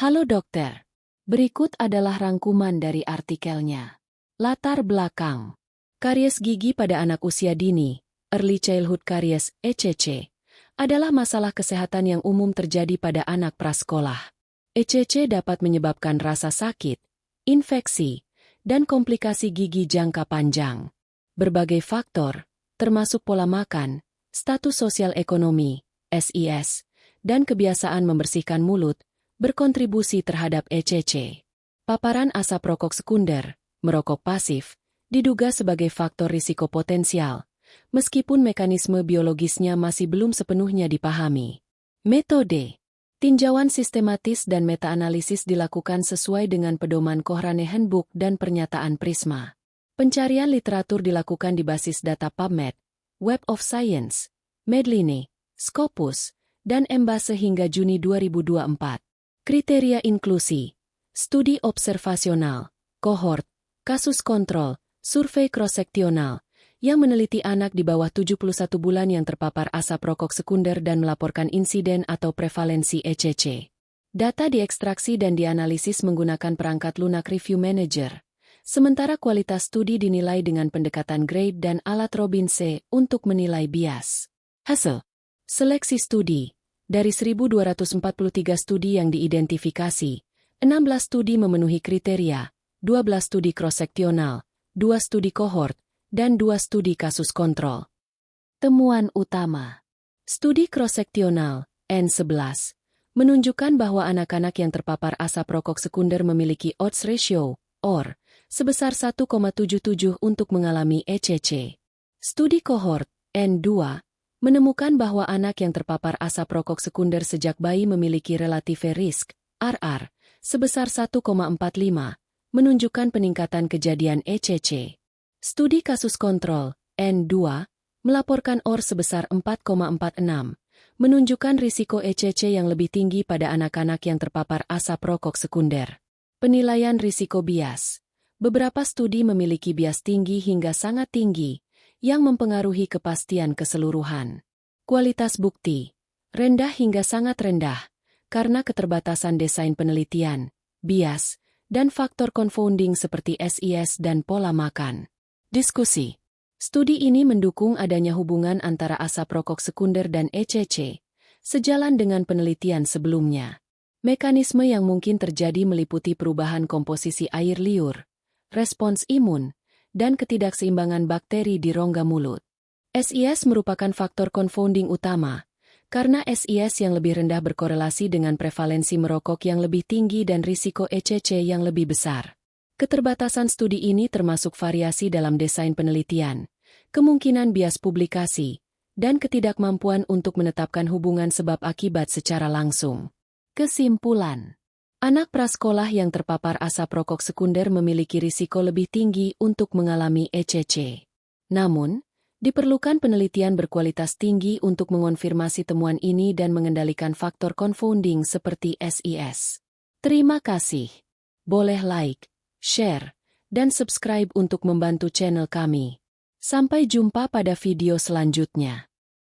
Halo dokter. Berikut adalah rangkuman dari artikelnya. Latar belakang. Karies gigi pada anak usia dini, Early Childhood Caries, ECC, adalah masalah kesehatan yang umum terjadi pada anak prasekolah. ECC dapat menyebabkan rasa sakit, infeksi, dan komplikasi gigi jangka panjang. Berbagai faktor, termasuk pola makan, status sosial ekonomi, SIS, dan kebiasaan membersihkan mulut, berkontribusi terhadap ECC. Paparan asap rokok sekunder, merokok pasif, diduga sebagai faktor risiko potensial, meskipun mekanisme biologisnya masih belum sepenuhnya dipahami. Metode tinjauan sistematis dan meta-analisis dilakukan sesuai dengan pedoman Cochrane Handbook dan pernyataan Prisma. Pencarian literatur dilakukan di basis data PubMed, Web of Science, Medline, Scopus, dan Embase hingga Juni 2024. Kriteria inklusi, studi observasional, kohort, kasus kontrol, survei cross-seksional, yang meneliti anak di bawah 71 bulan yang terpapar asap rokok sekunder dan melaporkan insiden atau prevalensi ECC. Data diekstraksi dan dianalisis menggunakan perangkat Lunak Review Manager, sementara kualitas studi dinilai dengan pendekatan grade dan alat Robin-C untuk menilai bias. Hasil seleksi studi. Dari 1.243 studi yang diidentifikasi, 16 studi memenuhi kriteria, 12 studi cross-seksional, 2 studi kohort, dan 2 studi kasus kontrol. Temuan utama. Studi cross-seksional, N11, menunjukkan bahwa anak-anak yang terpapar asap rokok sekunder memiliki odds ratio, OR, sebesar 1,77 untuk mengalami ECC. Studi kohort, N2, menemukan bahwa anak yang terpapar asap rokok sekunder sejak bayi memiliki relative risk, RR, sebesar 1,45, menunjukkan peningkatan kejadian ECC. Studi kasus kontrol, N2, melaporkan OR sebesar 4,46, menunjukkan risiko ECC yang lebih tinggi pada anak-anak yang terpapar asap rokok sekunder. Penilaian risiko bias. Beberapa studi memiliki bias tinggi hingga sangat tinggi, yang mempengaruhi kepastian keseluruhan. Kualitas bukti, rendah hingga sangat rendah, karena keterbatasan desain penelitian, bias, dan faktor confounding seperti SIS dan pola makan. Diskusi. Studi ini mendukung adanya hubungan antara asap rokok sekunder dan ECC, sejalan dengan penelitian sebelumnya. Mekanisme yang mungkin terjadi meliputi perubahan komposisi air liur, respons imun, dan ketidakseimbangan bakteri di rongga mulut. SIS merupakan faktor confounding utama, karena SIS yang lebih rendah berkorelasi dengan prevalensi merokok yang lebih tinggi dan risiko ECC yang lebih besar. Keterbatasan studi ini termasuk variasi dalam desain penelitian, kemungkinan bias publikasi, dan ketidakmampuan untuk menetapkan hubungan sebab akibat secara langsung. Kesimpulan. Anak prasekolah yang terpapar asap rokok sekunder memiliki risiko lebih tinggi untuk mengalami ECC. Namun, diperlukan penelitian berkualitas tinggi untuk mengonfirmasi temuan ini dan mengendalikan faktor confounding seperti SIS. Terima kasih. Boleh like, share, dan subscribe untuk membantu channel kami. Sampai jumpa pada video selanjutnya.